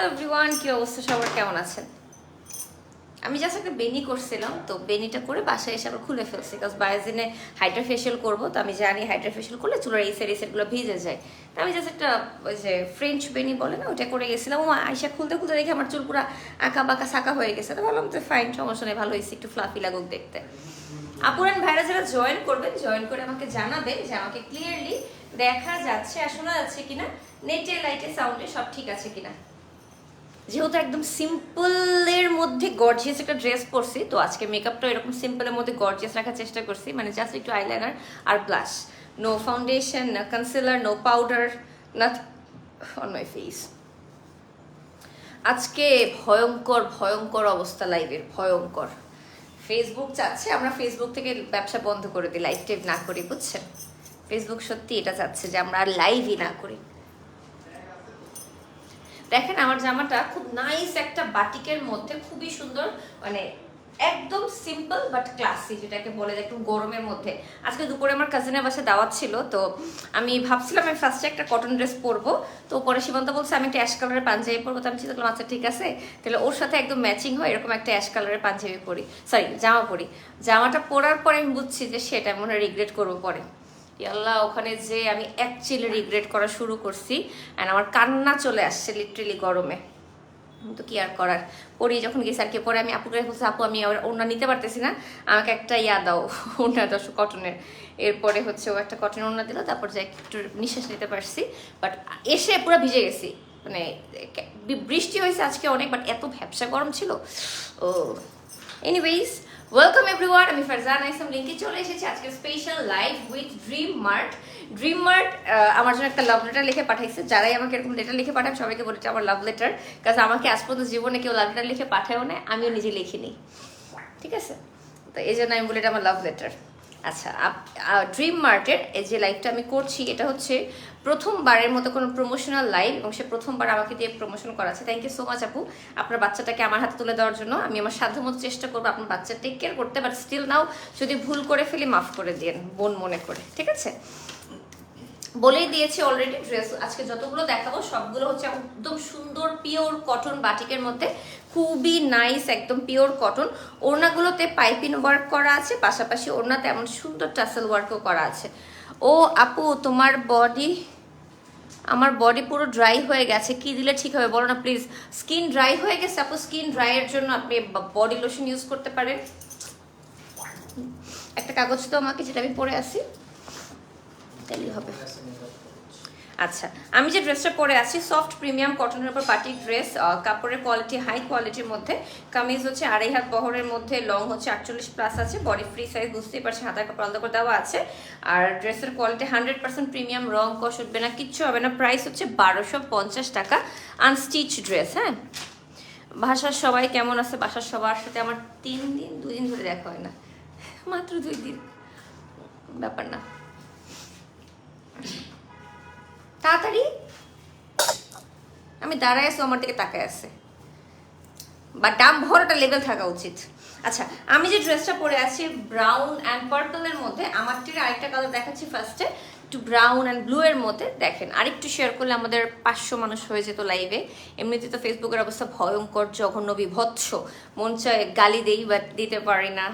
Everyone, কি অবস্থা সবার, কেমন আছেন? আমি জাস্ট একটা বেনি করছিলাম, তো বেনিটা করে বাসায় এসে আবার খুলে ফেলছি, বিকজ বাইরের দিনে হাইড্রা ফেশিয়াল করবো, তো আমি জানি হাইড্রা ফেশিয়াল করলে চুলের এই সেটগুলো ভিজে যায়। তো আমি জাস্ট একটা ওই যে ফ্রেঞ্চ বেনি বলে না, ওইটা করে গেছিলাম। ও আইসা খুলতে খুলতে দেখে আমার চুল পুরো আঁকা বাঁকা সাকা হয়ে গেছে। তো ভাবলাম তো ফাইন, সমস্যা নেই, ভালো হয়েছে, একটু ফ্লাফি লাগুক দেখতে। আপুরান ভাইরা যারা জয়েন করবেন, জয়েন করে আমাকে জানাবেন যে আমাকে ক্লিয়ারলি দেখা যাচ্ছে আর শোনা যাচ্ছে কিনা, নেটে লাইটে সাউন্ডে সব ঠিক আছে কিনা। যেহেতু একদম সিম্পলের মধ্যে গর্জিয়াস একটা ড্রেস পরছি, তো আজকে মেকআপটা এরকম সিম্পলের মধ্যে গর্জিয়াস রাখার চেষ্টা করছি, মানে জাস্ট একটু আইলাইনার আর ব্লাশ, নো ফাউন্ডেশন, না concealer, no powder, nothing on my face. আজকে ভয়ঙ্কর ভয়ঙ্কর অবস্থা লাইভের, ভয়ঙ্কর। ফেসবুক চাচ্ছে আমরা ফেসবুক থেকে ব্যবসা বন্ধ করে দিই, লাইভ টেভ না করি, বুঝছেন? ফেসবুক সত্যি এটা চাচ্ছে যে আমরা আর লাইভই না করি। দেখেন আমার জামাটা খুব নাইস একটা বাটিকের মধ্যে, খুবই সুন্দর, মানে একদম সিম্পল বাট ক্লাসি, যেটাকে বলে একটু গরমের মধ্যে। আজকে দুপুরে আমার কাজিনের বাসায় দাওয়াত ছিল, তো আমি ভাবছিলাম আমি ফার্স্টে একটা কটন ড্রেস পরবো, তো পরে সীমান্ত বলছে আমি একটা অ্যাশ কালারের পাঞ্জাবি পরবো, তো আমি চিন্তা করলাম আচ্ছা ঠিক আছে, তাহলে ওর সাথে একদম ম্যাচিং হয় এরকম একটা অ্যাশ কালারের পাঞ্জাবি পরি, সরি জামা পরি। জামাটা পরার পরে আমি বুঝছি যে সেটা মনে হয় রিগ্রেট করবো পরে। আল্লাহ, ওখানে যে আমি অ্যাকচুয়ালি রিগ্রেট করা শুরু করছি, অ্যান্ড আমার কান্না চলে আসছে লিটারেলি গরমে। তো কি আর করার, পরি যখন গেছি আর কি। পরে আমি আপুকে বলছি আপু আমি ওড়না নিতে পারতেছি না, আমাকে একটা দাও ওড়না 10 কটনের। এরপরে হচ্ছে ও একটা কটন ওড়না দিল, তারপর যে একটু নিঃশ্বাস নিতে পারছি। বাট এসে পুরো ভিজে গেছি, মানে বৃষ্টি হয়েছে আজকে অনেক, বাট এত ভ্যাপসা গরম ছিল। ও এনিওয়েজ, ওয়েলকাম এভরিওয়ান, আমি ফারজানা ইসলাম লিঙ্কে চলে এসেছি আজকে special live with dream mart. Dream mart আমার জন্য একটা লাভ লেটার লিখে পাঠাইছে। যারাই আমাকে এরকম লেটার লিখে পাঠান সবাইকে বলেছে আমার লাভ লেটার, কারণ আমাকে আজ পর্যন্ত জীবনে কেউ লাভ লেটার লিখে পাঠায়ও না, আমিও নিজে লিখিনি, ঠিক আছে? তো এই জন্য আমি বলি এটা আমার লাভ লেটার। আচ্ছা, ড্রিম মার্টের এই যে লাইভটা আমি করছি, এটা হচ্ছে প্রথমবারের মতো কোনো প্রমোশনাল লাইভ, এবং সে প্রথমবার আমাকে দিয়ে প্রমোশন করাচ্ছে। থ্যাংক ইউ সো মাচ আপু, আপনার বাচ্চাটাকে আমার হাতে তুলে দেওয়ার জন্য। আমি আমার সাধ্যমতো চেষ্টা করবো আপনার বাচ্চা টেক কেয়ার করতে, বাট স্টিল নাও যদি ভুল করে ফেলি মাফ করে দিন বোন মনে করে, ঠিক আছে? বলেই দিয়েছি অলরেডি, ড্রেস আজকে যতগুলো দেখাবো সবগুলো হচ্ছে একদম সুন্দর পিওর কটন বাটিকের মধ্যে, খুবই নাইস একদম পিওর কটন। ওড়নাগুলোতে পাইপিং ওয়ার্ক করা আছে, পাশাপাশি ওড়নাতে এমন সুন্দর টাসেল ওয়ার্কও করা আছে। ও আপু তোমার বডি, আমার বডি পুরো ড্রাই হয়ে গেছে, কি দিলে ঠিক হবে বলো না প্লিজ। স্কিন ড্রাই হয়ে গেছে আপু, স্কিন ড্রাইয়ের জন্য আপনি বডি লোশন ইউজ করতে পারেন। একটা কাগজ তো আমাকে, যেটা আমি পরে আসি তাহলেই হবে। আচ্ছা, আমি যে ড্রেসটা পরে আছি সফট প্রিমিয়াম কটনের উপর পার্টি ড্রেস, কাপড়ের কোয়ালিটি হাই কোয়ালিটির মধ্যে। কামিজ হচ্ছে 2.5 হাত বহরের মধ্যে, লং হচ্ছে 48+ আছে, বডি ফ্রি সাইজ বুঝতেই পারছেন, হাতার কাপড় আলাদা করে দেওয়া আছে। আর ড্রেসের কোয়ালিটি 100% প্রিমিয়াম, রং কষ উঠবে না, কিচ্ছু হবে না। প্রাইস হচ্ছে 1250 টাকা, আনস্টিচ ড্রেস। হ্যাঁ, বাসার সবাই কেমন আছে? বাসার সবার সাথে আমার 2 দিন ধরে দেখা হয় না, মাত্র 2 দিন, ব্যাপার না। তাড়াতাড়ি, আমি দাঁড়ায় আছি, আমার দিকে তাকায় আছে, বা ডাম ভরাটা লেভেল থাকা উচিত। আচ্ছা, আমি যে ড্রেসটা পরে আছি ব্রাউন অ্যান্ড পার্পলের মধ্যে, আমারটির আরেকটা কালার দেখাচ্ছি ফার্স্টে, একটু ব্রাউন অ্যান্ড ব্লু এর মধ্যে। দেখেন আরেকটু শেয়ার করলে আমাদের 500 মানুষ হয়ে যেত লাইভে। এমনিতে তো ফেসবুকের অবস্থা ভয়ঙ্কর, জঘন্য, বিভৎস, মন চায় গালি দেই, বাট দিতে পারি না।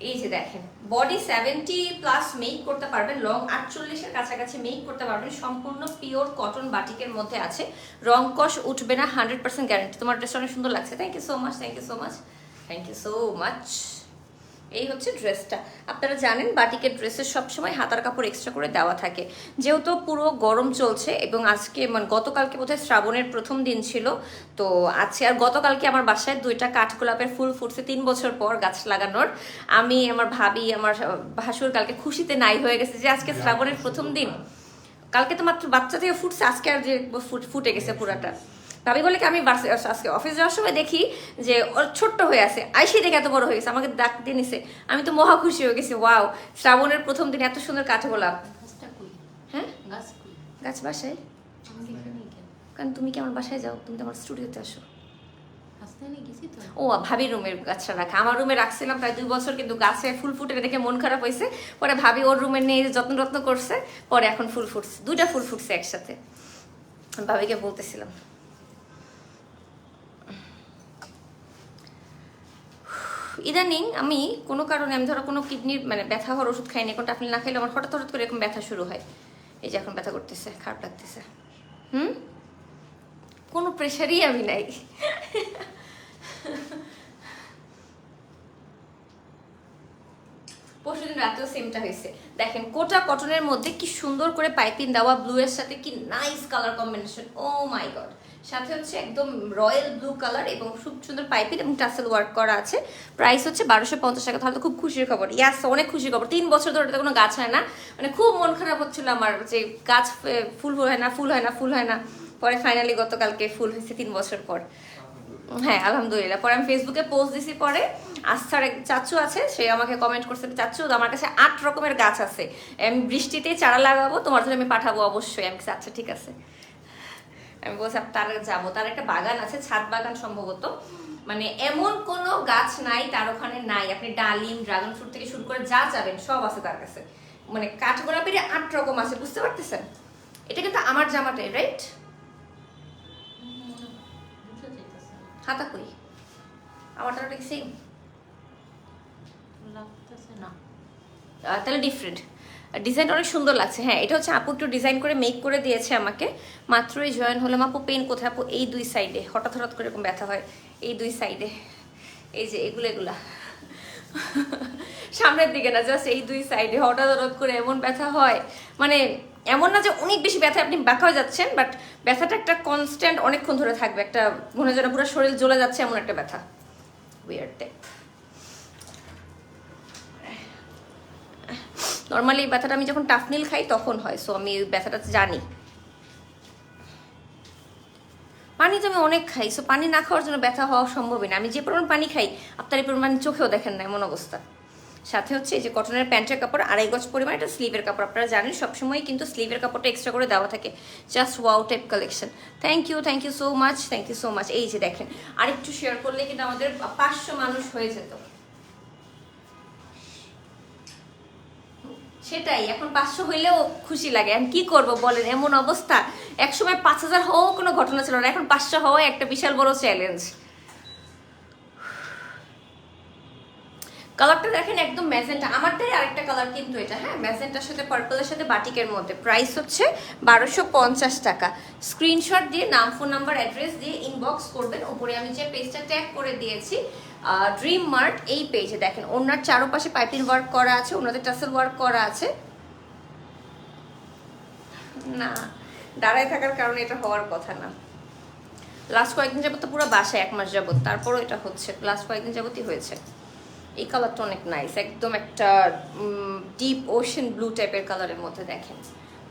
এই যে দেখেন, বডি 70+ মেক করতে পারবেন, লং 48-এর কাছাকাছি মেক করতে পারবেন, সম্পূর্ণ পিওর কটন বাটিকের মধ্যে আছে, রং কষ উঠবে না, 100% গ্যারান্টি। তোমার ড্রেসটা অনেক সুন্দর লাগছে, thank you so much, thank you so much, thank you so much. এই হচ্ছে ড্রেসটা। আপনারা জানেন বাটিকের ড্রেসের সবসময় হাতার কাপড় এক্সট্রা করে দেওয়া থাকে, যেহেতু পুরো গরম চলছে, এবং আজকে মানে গতকালকে বোধহয় শ্রাবণের প্রথম দিন ছিল, তো আজকে আর গতকালকে আমার বাসায় 2টা কাঠগোলাপের ফুল ফুটছে 3 বছর পর গাছ লাগানোর। আমি, আমার ভাবি, আমার ভাসুর কালকে খুশিতে নাই হয়ে গেছে যে আজকে শ্রাবণের প্রথম দিন। কালকে তো মাত্র বাচ্চা থেকে ফুটছে, আজকে আর যে ফুটে গেছে পুরাটা। ভাবি বলে কি আমি আজকে অফিস যাওয়ার সময় দেখি যে ওর ছোট্ট হয়ে আছে, আইসি দেখে এত বড় হয়ে গেছে, আমাকে ডাক দিয়ে নিছে। আমি তো মহা খুশি হয়ে গেছি, ওয়াও, শ্রাবণের প্রথম দিন এত সুন্দর কাঠগোলাপ। হ্যাঁ, গাছ বাসায়, কারণ তুমি কি আমার বাসায় যাও? তুমি তো আমার স্টুডিওতে আসো। ও ভাবির রুমের গাছটা রাখা, আমার রুমে রাখছিলাম প্রায় 2 বছর, কিন্তু গাছে ফুল ফুটে দেখে মন খারাপ হয়েছে, পরে ভাবি ওর রুমে নিয়ে যত্ন করছে, পরে এখন ফুল ফুটছে, 2টা ফুল ফুটছে একসাথে। ভাবিকে বলতেছিলাম ইদানিং আমি কোনো কারণে, আমি ধরো কোনো কিডনির মানে ব্যথা হওয়ার ওষুধ খাইনি, এখন টাফনিল না খাইলে আমার হঠাৎ হঠাৎ করে এরকম ব্যথা শুরু হয়। এই যে এখন ব্যথা করতেছে, খারাপ লাগতেছে। কোনো প্রেশারই আমি নাই। পরশুদিন রাতেও সেমটা হয়েছে। দেখেন কোটা কটনের মধ্যে কি সুন্দর করে পাইপিং দেওয়া, ব্লু এর সাথে কি নাইস কালার কম্বিনেশন, ও মাই গড। সাথে হচ্ছে একদম রয়্যাল ব্লু কালার এবং খুব সুন্দর পাইপিং এবং টাসেল ওয়ার্ক করা আছে। প্রাইস হচ্ছে 1250 টাকা। তাহলে তো খুব খুশির খবর। ইয়াস, অনেক খুশির খবর। 3 বছর ধরে কোনো গাছ হয় না, মানে খুব মন খারাপ হচ্ছিল আমার যে গাছ ফুল হয় না, ফুল হয় না, ফুল হয় না। পরে ফাইনালি গতকালকে ফুল হয়েছে 3 বছর পর। হ্যাঁ আলহামদুলিল্লাহ। পরে আমি ফেসবুকে পোস্ট দিছি, পরে আস্থার এক চাচু আছে, সে আমাকে কমেন্ট করছে, চাচু আমার কাছে 8 রকমের গাছ আছে, আমি বৃষ্টিতে চারা লাগাবো, তোমার জন্য আমি পাঠাবো অবশ্যই। আমি আচ্ছা ঠিক আছে। আমি বলছি তার যাবো, তার একটা বাগান আছে, ছাদ বাগান সম্ভবত, মানে এমন কোনো গাছ নাই তার ওখানে নাই। আপনি ডালিম, ড্রাগন ফ্রুট থেকে শুরু করে যা যাবেন সব আছে তার কাছে, মানে কাঠগোলাপের 8 রকম আছে, বুঝতে পারতেছেন? এটা কিন্তু আমার জামাটাই, রাইট? হাতা কই আমারটা ঠিক সেম লাগতেছে না, তাহলে ডিফারেন্ট। ডিজাইনটা অনেক সুন্দর লাগছে। হ্যাঁ, এটা হচ্ছে আপু একটু ডিজাইন করে মেক করে দিয়েছে আমাকে, মাত্রই জয়েন হলাম। আপু পেন কোথায়? আপু এই 2 সাইডে, হঠাৎ হঠাৎ করে এরকম ব্যথা হয় এই 2 সাইডে, এই যে এগুলা সামনের দিকে না, জাস্ট এই 2 সাইডে হঠাৎ হঠাৎ করে এমন ব্যথা হয়, মানে এমন না যে অনেক বেশি ব্যথা আপনি বাঁকা হয়ে যাচ্ছেন, বাট ব্যথাটা একটা কনস্ট্যান্ট অনেকক্ষণ ধরে থাকবে, একটা মনে হয় যেন পুরো শরীর জ্বলে যাচ্ছে এমন একটা ব্যথা। Weird type. নর্মালি এই ব্যথাটা আমি যখন টাফনিল খাই তখন হয়, সো আমি এই ব্যথাটা জানি। পানি তো আমি অনেক খাই, সো পানি না খাওয়ার জন্য ব্যথা হওয়া সম্ভবই না। আমি যে পরিমাণ পানি খাই আপনার এই পরিমাণ চোখেও দেখেন না, এমন অবস্থা। সাথে হচ্ছে এই যে কটনের প্যান্টের কাপড়, 2.5 গজ পরিমাণ, এটা স্লিভের কাপড়। আপনারা জানেন সবসময় কিন্তু স্লিভের কাপড়টা এক্সট্রা করে দেওয়া থাকে। Just wow type collection. Thank you so much, thank you so much. এই যে দেখেন, আরেকটু শেয়ার করলে কিন্তু আমাদের 500 মানুষ হয়ে যেত। সেটাই, এখন 500 হইলেও খুশি লাগে। আমি কি করব বলেন, এমন অবস্থা। একসময় 5000 হওয়াও কোনো ঘটনা ছিল না, এখন 500 হওয়া একটা বিশাল বড় চ্যালেঞ্জ। কালারটা দেখেন একদম ম্যাজেন্টা, আমারটাই আরেকটা কালার কিন্তু এটা। হ্যাঁ, ম্যাজেন্টার সাথে পার্পলের সাথে বাটিকের মধ্যে। প্রাইস হচ্ছে 1250 টাকা। স্ক্রিনশট দিয়ে নাম, ফোন নাম্বার, অ্যাড্রেস দিয়ে ইনবক্স করবেন। উপরে আমি যে পেজটা ট্যাগ করে দিয়েছি ড্রিম মার্ট, এই পেজে দেখেন ওনার চারপাশে পাইপিং ওয়ার্ক করা আছে, ওনাদের টাসেল ওয়ার্ক করা আছে। না, দাঁড়ায় থাকার কারণে এটা হওয়ার কথা না। লাস্ট কয়েকদিন যাবত তো পুরো বাসায় 1 মাস যাবত, তারপরও এটা হচ্ছে, লাস্ট কয়েকদিন যাবতই হয়েছে। এই কালারটা অনেক নাইস, একদম একটা ডিপ ওশেন ব্লু টাইপের কালারের মধ্যে। দেখেন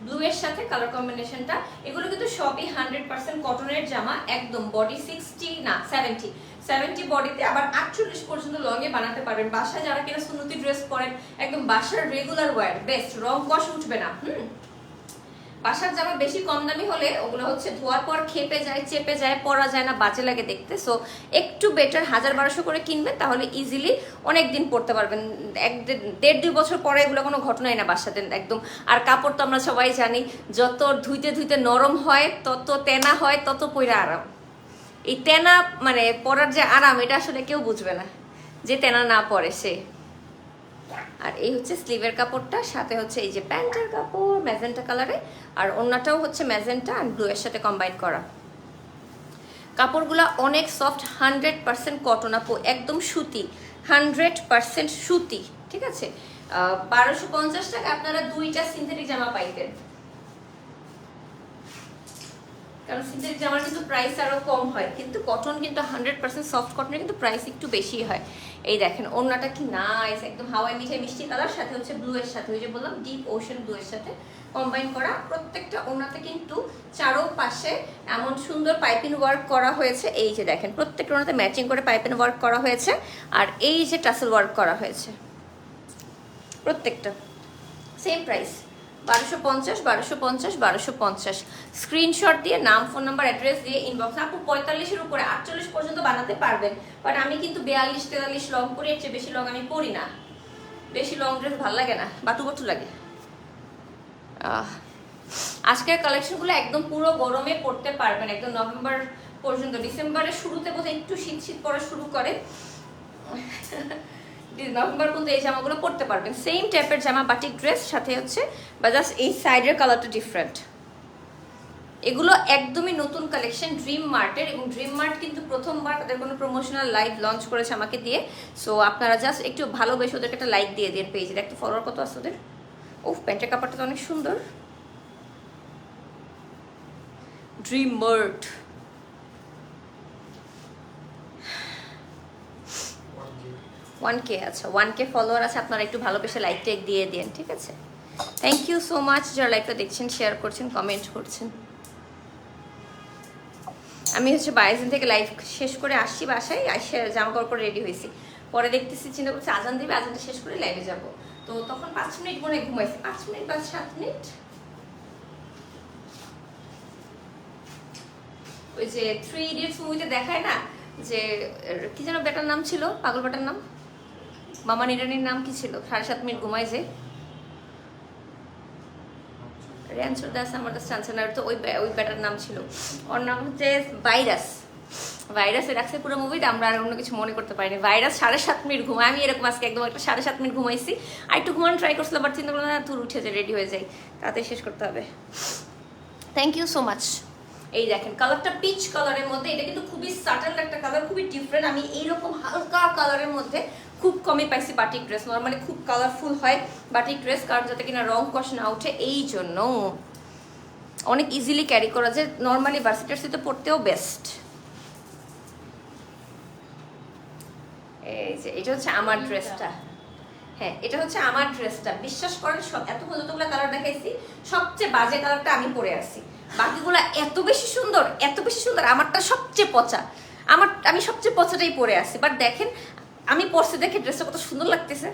ব্লু এর সাথে কালার কম্বিনেশনটা। এগুলো কিন্তু সবই 100% কটনের জামা, একদম বডি 60 না 70 বডিতে, আবার 48 পর্যন্ত লং এ বানাতে পারবেন। বাসায় যারা কিনা সুন্নতি ড্রেস পরেন, একদম বাসার রেগুলার ওয়্যার, বেস্ট, রং কষ উঠবে না। বাসার জামা বেশি কম দামি হলে ওগুলো হচ্ছে ধোয়ার পর খেপে যায়, চেপে যায়, পরা যায় না, বাজে লাগে দেখতে। সো একটু বেটার 1000-1200 করে কিনবেন, তাহলে ইজিলি অনেক দিন পরতে পারবেন। 1-1.5-2 বছর পরে এগুলো কোনো ঘটনাই না বাসাতে একদম। আর কাপড় তো আমরা সবাই জানি, যত ধুইতে ধুইতে নরম হয়, তত তেনা হয়, তত পইরা আরাম। এই তেনা মানে পরার যে আরাম, এটা আসলে কেউ বুঝবে না যে তেনা না পরে সে। আর এই হচ্ছে স্লিভের কাপড়টা, সাথে হচ্ছে এই যে প্যান্টের কাপড় ম্যাজেন্টা কালারে, আর ওন্নাটাও হচ্ছে ম্যাজেন্টা আর ব্লু এর সাথে কম্বাইন করা। কাপড়গুলো অনেক সফট, 100% কটন আপু, একদম সুতি, 100% সুতি, ঠিক আছে। 1250 টাকা আপনারা 2টা সিনথেটিক জামা পাইতেন, কারণ সিনথেটিক জামার কিন্তু প্রাইস আরো কম হয়, কিন্তু কটন কিন্তু 100% সফট কটনের কিন্তু প্রাইস একটু বেশি হয়। এই দেখেন ওড়নাটা কি নাইস, একদম হাওয়াই মিঠাই মিষ্টি কালার, সাথে হচ্ছে ব্লু এর সাথে, ওই যে বললাম ডিপ ওশান ব্লু এর সাথে কম্বাইন করা। প্রত্যেকটা ওড়নাতে কিন্তু চারোপাশে এমন সুন্দর পাইপিং ওয়ার্ক করা হয়েছে। এই যে দেখেন প্রত্যেকটা ওড়নাতে ম্যাচিং করে পাইপিং ওয়ার্ক করা হয়েছে, আর এই যে টাসেল ওয়ার্ক করা হয়েছে। প্রত্যেকটা সেম প্রাইস, 1250 স্ক্রিনশট দিয়ে নাম, ফোন নাম্বার, অ্যাড্রেস দিয়ে ইনবক্স। আপু 45-এর উপরে 48 পর্যন্ত বানাতে পারবেন, বাট আমি কিন্তু 42-43 লং পরি, এর চেয়ে বেশি লং আমি পরি না। বেশি লং ড্রেস ভালো লাগে না, বাটু বাটু লাগে। আজকের কালেকশনগুলো একদম পুরো গরমে পড়তে পারবেন, একদম নভেম্বর পর্যন্ত। ডিসেম্বরের শুরুতে বোধহয় একটু শীত শীত পড়া শুরু করে, নভেম্বর পর্যন্ত এই জামাগুলো পরতে পারবেন। সেম টাইপের জামা, বাটিক ড্রেস, সাথে হচ্ছে বা জাস্ট এই সাইডের কালারটা ডিফারেন্ট। এগুলো একদমই নতুন কালেকশন ড্রিম মার্টের, এবং ড্রিম মার্ট কিন্তু প্রথমবার তাদের কোনো প্রমোশনাল লাইভ লঞ্চ করেছে আমাকে দিয়ে। সো আপনারা জাস্ট একটু ভালোবেসে ওদেরকে একটা লাইক দিয়ে দিন পেজে। দেখতে ফলোয়ার কত আছে ওদের। উফ, প্যান্টের কাপড়টা তো অনেক সুন্দর। ড্রিম মার্ট 1K, আচ্ছা 1K ফলোয়ার আছে, আপনারা একটু ভালোবেসে লাইক টেক দিয়ে দিন, ঠিক আছে? থ্যাংক ইউ সো মাচ যারা লাইভটা দেখছেন, শেয়ার করছেন, কমেন্ট করছেন। আমি হচ্ছে 22 দিন থেকে লাইভ শেষ করে আসছি বাসায়, আসে জামা কাপড় পরে রেডি হয়েছি। পরে দেখতেছি, চিন্তা করছি আজান দিবে, আজানটা শেষ করে লাইভে যাব। তো তখন 5 মিনিট মনে ঘুমাইছি, 5 মিনিট বা 7 মিনিট। ওই যে 3 ইডিয়টস মুভিতে দেখায় না, যে কি যেন বেটার নাম ছিল, পাগল বেটার নাম, মামা নিরানির নাম কি ছিল, 7.5 মিনিট ঘুমাই যে, রেঞ্চুর দাস আমার দাস চান্সেলার, তো ওই ব্যাটার নাম ছিল, ওর নাম হচ্ছে ভাইরাস। ভাইরাসে রাখছে পুরো মুভিতে, আমরা আর অন্য কিছু মনে করতে পারিনি। ভাইরাস 7.5 মিনিট ঘুমায়, আমি এরকম আজকে একদম একটা 7.5 মিনিট ঘুমাইছি। আর একটু ঘুমানো ট্রাই করছিলাম, বাট চিন্তা করলাম না, তুই উঠে যে রেডি হয়ে যাই, তাড়াতাড়ি শেষ করতে হবে। Thank you so much. এই দেখেন কালারটা পিচ কালারের মধ্যে, এটা কিন্তু খুবই সাটেল একটা কালার, খুবই ডিফারেন্ট। আমি এইরকম হালকা কালারের মধ্যে খুব কমই পাইছি বাটিক ড্রেস। নর্মালি খুব কালারফুল হয় বাটিক ড্রেস, কারণ যাতে কিনা রং কষ না ওঠে, এই জন্য অনেক ইজিলি ক্যারি করা যায়, নর্মালি ভার্সিটিতে পড়তেও বেস্ট। এই যে এটা হচ্ছে আমার ড্রেসটা, হ্যাঁ এটা হচ্ছে আমার ড্রেসটা। বিশ্বাস করেন সব এত যতগুলো কালার দেখাইছি, সবচেয়ে বাজে কালারটা আমি পরে আসি, বাকিগুলো এত বেশি সুন্দর, এত বেশি সুন্দর। আমারটা সবচেয়ে পচা, আমি সবচেয়ে পচাটাই পরে আসি। বাট দেখেন আমি পরছি দেখে ড্রেসটা কত সুন্দর লাগতেছে,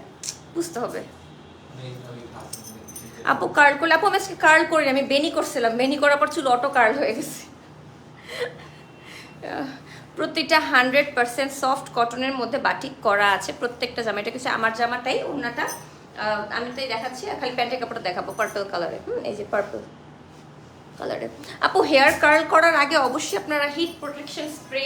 বুঝতে হবে। আপু কার্ল করলে, আপু আমি আজকে কার্ল করি, আমি বেনি করছিলাম, বেনি করার পর চুল অটো কার্ল হয়ে গেছে। প্রত্যেকটা 100% সফট কটনের মধ্যে বাটিক করা আছে প্রত্যেকটা জামা। এটা কিছু আমার জামাটাই, ওড়নাটা আমি তো দেখাচ্ছি, খালি প্যান্টের কাপড়টা দেখাবো পার্পল কালারে। এই যে পার্পল কালারে। আপু হেয়ার কার্ল করার আগে অবশ্যই আপনারা hit protection spray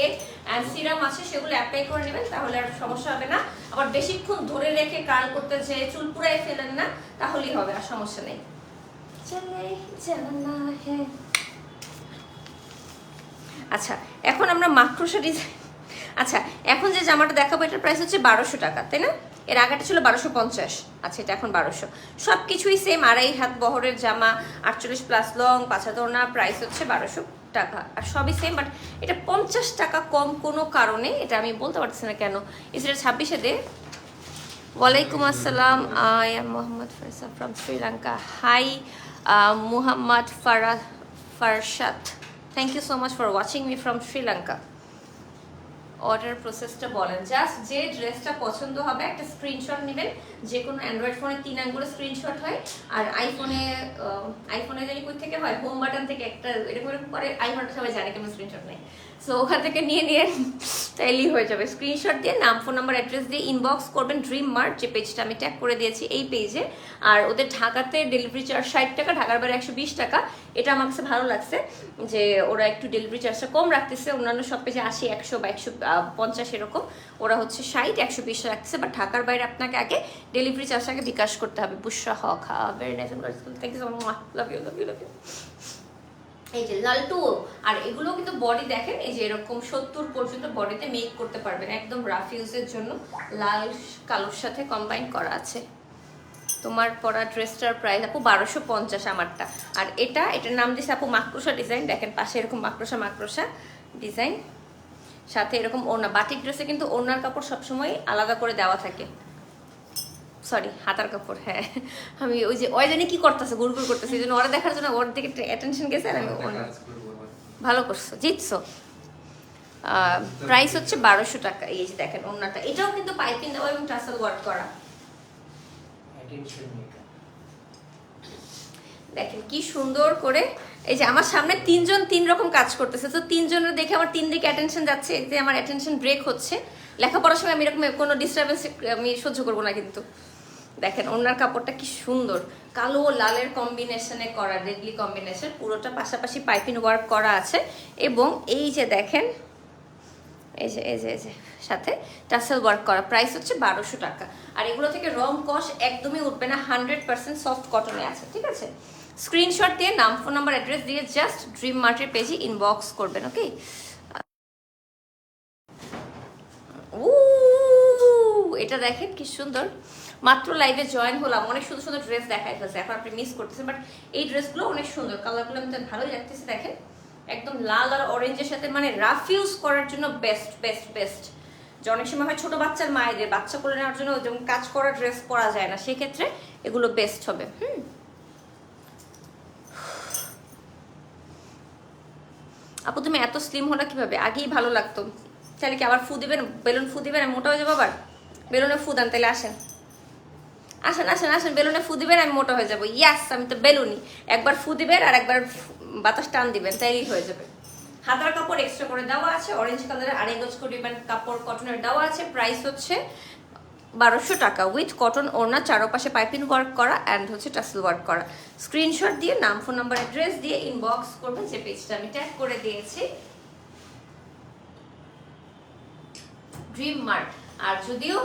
and serum আছে, সেগুলো অ্যাপ্লাই করে নেবেন, তাহলে আর সমস্যা হবে না। আবার বেশিক্ষণ ধরে রেখে কার্ল করতে যে চুল পুরাই ফেলেন না, তাহলেই হবে, আর সমস্যা নেই। আচ্ছা এখন আমরা মাকড়সা ডিজাইন, আচ্ছা এখন যে জামাটা দেখাবো এটার প্রাইস হচ্ছে 1200 টাকা, তাই না? এর আগেটা ছিল 1250। আচ্ছা এটা এখন 1200। সব কিছুই সেম, 2.5 হাত বহরের জামা, 48+ লং, 5 হাত ওড়না, প্রাইস হচ্ছে 1200 টাকা। আর সবই সেম, বাট এটা 50 টাকা কম কোনো কারণে, এটা আমি বলতে পারছি না কেন। এটা 26-এ দে। ওয়ালাইকুম আসসালাম, I am Mohammad Farsa from Sri Lanka. Hi Muhammad Farshad, thank you so much for watching me from Sri Lanka. Order প্রসেসটা বলেন। জাস্ট যে ড্রেসটা পছন্দ হবে একটা স্ক্রিনশট নেবেন, যে কোনো অ্যান্ড্রয়েড ফোনে 3 আঙ্গুলের স্ক্রিনশট হয়, আর আইফোনে জানি কই থেকে হয়, হোম বাটন থেকে একটা এরকম এরকম করে, আইফোনটা সবাই জানে কেমন স্ক্রিনশট নেই। সো ওখান থেকে নিয়ে তাইলেই হয়ে যাবে। স্ক্রিনশট দিয়ে নাম, ফোন নাম্বার, অ্যাড্রেস দিয়ে ইনবক্স করবেন ড্রিম মার্ট, যে পেজটা আমি ট্যাগ করে দিয়েছি এই পেজে। আর ওদের ঢাকাতে ডেলিভারি চার্জ 60 টাকা, ঢাকার বাইরে 120 টাকা। এটা আমার কাছে ভালো লাগছে যে ওরা একটু ডেলিভারি চার্জটা কম রাখতেছে, অন্যান্য সব পেজে 80, 100 বা 150 এরকম, ওরা হচ্ছে 60, 120 রাখতেছে। বাট ঢাকার বাইরে আপনাকে আগে ডেলিভারি চার্জটাকে বিকাশ করতে হবে। Bushra Haque, very nice, thank you so much, love you love you love you. এই যে লালটু, আর এগুলো কিন্তু বডি দেখেন, এই যে এরকম 70 পর্যন্ত বডিতে মেক করতে পারবেন, একদম রাফ ইউজের জন্য। লাল কালোর সাথে কম্বাইন করা আছে। তোমার পরা ড্রেসটার প্রাইস আপু 1250 আমারটা। আর এটার নাম দিয়েছে আপু মাকড়সা ডিজাইন। দেখেন পাশে এরকম মাকড়সা ডিজাইন, সাথে এরকম ওড়না। বাটিক ড্রেসে কিন্তু ওড়নার কাপড় সবসময় আলাদা করে দেওয়া থাকে, সরি হাতার কাপড়। হ্যাঁ আমি ওই যে ওই জানি কি করতেছে, গুড়গুড় করতেছে, এই জন্য ওরা দেখার জন্য ওর দিকে অ্যাটেনশন গেছে, আর আমি ভালো করছো, জিতছো। প্রাইস হচ্ছে 1200 টাকা। এই যে দেখেন ওড়নাটা, এটাও কিন্তু পাইপিং দেওয়া এবং টাসেল ওয়ার্ক করা। দেখেন কি সুন্দর করে। এই যে আমার সামনে 3 জন 3 রকম কাজ করতেছে, তো 3 জনের দেখে আমার 3 দিকে অ্যাটেনশন যাচ্ছে, এতে আমার অ্যাটেনশন ব্রেক হচ্ছে। লেখাপড়ার সময় আমি এরকম কোনো ডিস্টারবেন্স আমি সহ্য করবো না কিন্তু। দেখেন ওনার কাপড়টা কি সুন্দর, কালো লালের কম্বিনেশনে করা, ডেডলি কম্বিনেশন, পুরোটা পাশাপাশি পাইপিং ওয়ার্ক করা আছে। এবং এই যে দেখেন এই যে সাথে টাসেল ওয়ার্ক করা, প্রাইস হচ্ছে 1200 টাকা। আর এগুলো থেকে রং কস একদমই উঠবে না, 100% সফট কটনে আছে, ঠিক আছে? স্ক্রিনশট দিয়ে নাম, ফোন নাম্বার, অ্যাড্রেস দিয়ে জাস্ট ড্রিম মার্টের পেজে ইনবক্স করবেন, ওকে? এটা দেখেন কি সুন্দর, মাত্র লাইভে জয়েন হলাম, অনেক সুন্দর সুন্দর ড্রেস দেখাই ফেলছে, এখন আপনি মিস করতেছেন, বাট এই ড্রেসগুলো অনেক সুন্দর, কালারগুলো আমি তো ভালোই লাগতেছে। দেখেন একদম লাল আর অরেঞ্জের সাথে, মানে রাফ ইউজ করার জন্য বেস্ট বেস্ট বেস্ট। যে অনেক সময় হয় ছোট বাচ্চার মায়েদের বাচ্চা করে নেওয়ার জন্য যেমন কাজ করা ড্রেস পরা যায় না, সেক্ষেত্রে এগুলো বেস্ট হবে। আপু তুমি এত স্লিম হলো কিভাবে? আগেই ভালো লাগতো, তাহলে কি আবার ফু দিবেন, বেলুন ফু দিবেন, আমি মোটা হয়ে যাবো আবার? বেলুনে ফু দেন তাহলে, আসেন আসেন আসেন আসেন, বেলুনে ফু দিবেন, আমি মোটা হয়ে যাবো। ইয়াস, আমি তো বেলুনই, একবার ফু দিবেন আর একবার বাতাস টান দিবেন, তাইলেই হয়ে যাবে। হাতার কাপড় এক্সট্রা করে দেওয়া আছে, অরেঞ্জ কালারের আড়াই গজ করে কাপড় কটনের দেওয়া আছে, প্রাইস হচ্ছে 1200 টাকা, উইথ কটন ওড়না, চারপাশে পাইপিং ওয়ার্ক করা অ্যান্ড হচ্ছে টাসেল ওয়ার্ক করা। স্ক্রিনশট দিয়ে নাম, ফোন নাম্বার, অ্যাড্রেস দিয়ে ইনবক্স করবেন, যে পেজটা আমি ট্যাগ করে দিয়েছি, ড্রিম মার্ট। আর যদিও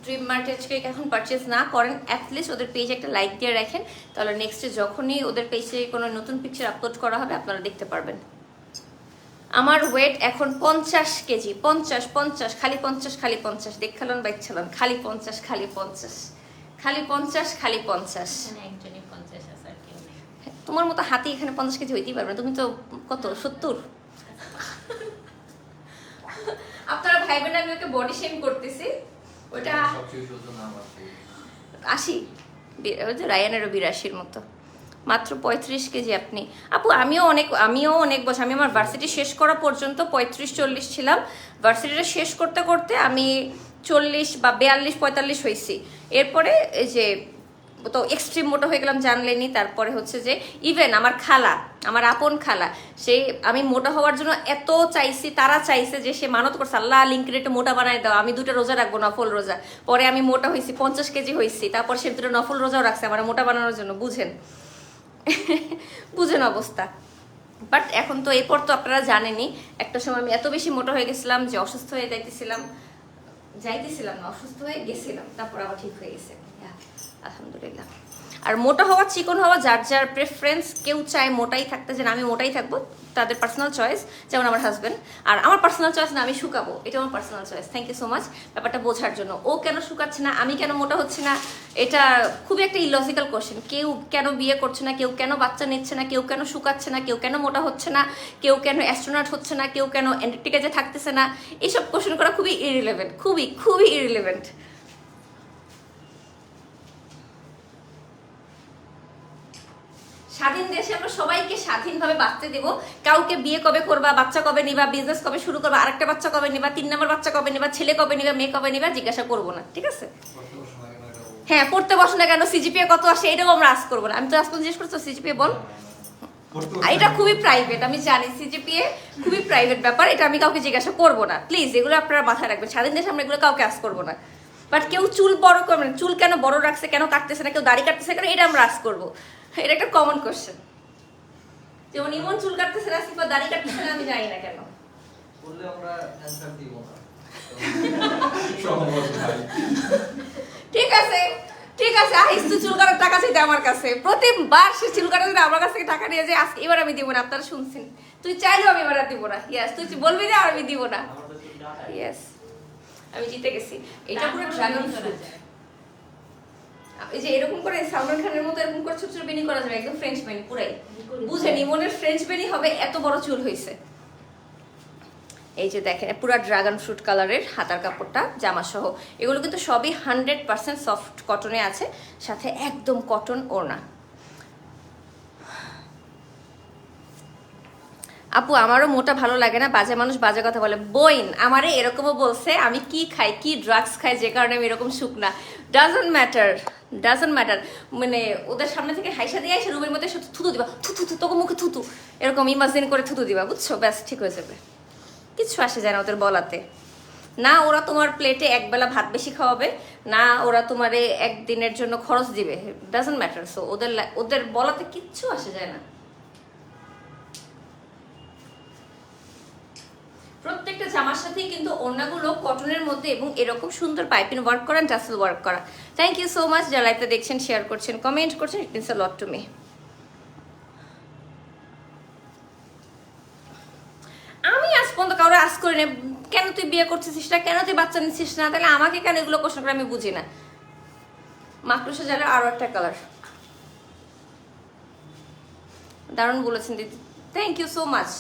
ড্রিম মার্টে আজকে এখন পারচেস না করেন, অ্যাটলিস্ট ওদের পেজে একটা লাইক দিয়ে রাখেন, তাহলে নেক্সটে যখনই ওদের পেজে কোনো নতুন পিকচার আপলোড করা হবে আপনারা দেখতে পারবেন। আমার ওয়েট এখন 50 কেজি, 50 খালি 50 খালি 50, দেখালন বাইচ্ছালন, খালি 50 খালি 50 খালি 50 খালি 50। একজনই 50 আছে, আর কেউ নেই। তোমার মতো হাতি এখানে 50 কেজি হইতেই পারবে না, তুমি তো কত 70। আপনারা ভাই বোন আমি ওকে বডি শেম করতেছি, ওটা 80, ওই যে রায়ানেরও 82-র মতো, মাত্র 35 কেজি আপনি। আপু আমিও অনেক বছর, আমি আমার ভার্সিটি শেষ করা পর্যন্ত 35-40 ছিলাম, ভার্সিটিটা শেষ করতে করতে আমি 40 বা 42-45 হয়েছি। এরপরে এই যে তো এক্সট্রিম মোটা হয়ে গেলাম জানলেনি। তারপরে হচ্ছে যে ইভেন আমার খালা, আমার আপন খালা, সে আমি মোটা হওয়ার জন্য এত চাইছি, তারা চাইছে যে সে মানত করছে, আল্লাহ লিঙ্কের একটু মোটা বানায় দাও, আমি 2টা রোজা রাখবো, নফল রোজা। পরে আমি মোটা হয়েছি, 50 কেজি হয়েছি, তারপর সে 2টা নফল রোজাও রাখছে আমার মোটা বানানোর জন্য, বুঝেন অবস্থা। বাট এখন তো এরপর তো আপনারা জানেনই, একটা সময় আমি এত বেশি মোটা হয়ে গেছিলাম যে অসুস্থ হয়ে যাইতেছিলাম না, অসুস্থ হয়ে গেছিলাম, তারপর আবার ঠিক হয়ে গেছে, আলহামদুলিল্লাহ। আর মোটা হওয়া চিকন হওয়া যার যার প্রেফারেন্স, কেউ চায় মোটাই থাকতে, যে আমি মোটাই থাকবো, তাদের পার্সোনাল চয়েস। যেমন আমার হাজব্যান্ড, আর আমার পার্সোনাল চয়েস না আমি শুকাবো, এটা আমার personal choice. Thank you so much ব্যাপারটা বোঝার জন্য। ও কেন শুকাচ্ছে না, আমি কেন মোটা হচ্ছে না, এটা খুবই একটা ইলজিক্যাল কোশ্চেন। কেউ কেন বিয়ে করছে না, কেউ কেন বাচ্চা নিচ্ছে না, কেউ কেন শুকাচ্ছে না, কেউ কেন মোটা হচ্ছে না, কেউ কেন অ্যাস্ট্রোনট হচ্ছে না, কেউ কেন অ্যান্টার্কটিকাতে থাকতেছে না, এইসব কোশ্চেন করা খুবই ইরিলেভেন্ট, খুবই ইরিলেভেন্ট। স্বাধীন দেশে আমরা সবাইকে স্বাধীনভাবে বাঁচতে দেবো। কাউকে বিয়ে কবে করবা, বাচ্চা কবে নিবা, বিজনেস কবে শুরু করবা, আরেকটা বাচ্চা কবে নিবা, 3 নম্বর বাচ্চা কবে নিবা, ছেলে কবে নিবা, মেয়ে কবে নিবা জিজ্ঞাসা করবো না, ঠিক আছে? হ্যাঁ, পড়তে বসো না কেন, সিজিপিএ কত আসে, এটাও আমরা আজ করবো না। আমি তো আজ জিজ্ঞেস করছো সিজিপিএ বল, এটা খুবই প্রাইভেট, আমি জানি সিজিপিএ খুবই প্রাইভেট ব্যাপার, এটা আমি কাউকে জিজ্ঞাসা করবো না, প্লিজ এগুলো আপনারা মাথায় রাখবেন। স্বাধীন দেশে আমরা এগুলো কাউকে আজ করবো না। বাট কেউ চুল বড় করবেন, চুল কেন বড় রাখছে, কেন কাটতেছে না, কেউ দাড়ি কাটতেছে কেন, এটা আমরা আজ করবো। এটা একটা কমন কোশ্চেন। যেমন ইমন চুল কাটতেছে না, সিফা দাড়ি কাটতেছে না, আমি জানি না কেন। বললে আমরা অ্যানসার দিব না। ঠিক আছে আহিস, তুই চুল কাটার টাকা চাইতে আমার কাছে, প্রতিবার সে চুল কাটার জন্য আমার কাছ থেকে টাকা নিয়ে যায়। আজকে এবার আমি দিব না, আপনারা শুনছেন, তুই চাইলেও আমি এবার আর দিব না। ইয়াস, তুই বলবি না আর আমি দিব না। ইয়াস, আমি জিতে গেছি। এটা পুরো ড্রাগন ফ্রুট, এই যে এরকম করে সালমান খানের মতো এরকম করে ছোট ছোট বেনি করা যাবে, একদম ফ্রেঞ্চ বেনি পুরাই, বুঝেন ইমনের ফ্রেঞ্চ বেনি হবে, এত বড় চুল হয়েছে। এই যে দেখেন পুরা ড্রাগন ফ্রুট কালারের হাতার কাপড়টা, জামা সহ, এগুলো কিন্তু সবই 100% সফট কটনে আছে, সাথে একদম কটন ওড়না। আপু আমারও মোটা ভালো লাগে না, বাজে মানুষ বাজে কথা বলে। বইন আমারে এরকমও বলছে, আমি কি খাই, কি ড্রাগস খাই, যে কারণে আমি এরকম শুকনা। ডাজন্ট ম্যাটার, মানে ওদের সামনে থেকে হাইসা দিয়ে এসে রুমের মধ্যে থুতু দিবা, থুতু তোকে মুখে থুতু, এরকম ইমাজিন করে থুতু দিবা, বুঝছো, ব্যাস ঠিক হয়ে যাবে, কিচ্ছু আসে যায় না ওদের বলাতে। না ওরা তোমার প্লেটে একবেলা ভাত বেশি খাওয়াবে, না ওরা তোমারে একদিনের জন্য খরচ দিবে, ডাজন্ট ম্যাটার। সো ওদের বলাতে কিচ্ছু আসে যায় না। প্রত্যেকটা জামার সাথেই কিন্তু ওড়নাগুলো কটনের মধ্যে এবং এরকম সুন্দর পাইপিং ওয়ার্ক করা, টাসেল ওয়ার্ক করা। থ্যাংক ইউ সো মাচ যারা লাইভটা দেখছেন, শেয়ার করছেন, কমেন্ট করছেন, it means a lot to me. আমি আজ পর্যন্ত কাউরে আজ করি না কেন তুই বিয়ে করছিস না, কেন তুই বাচ্চা নিচ্ছিস না, তাহলে আমাকে কেন এগুলো কোশ্চেন করে, আমি বুঝি না। মাকড়সা জালের আরো একটা কালার, দারুণ বলেছেন দিদি, থ্যাংক ইউ সো মাচ।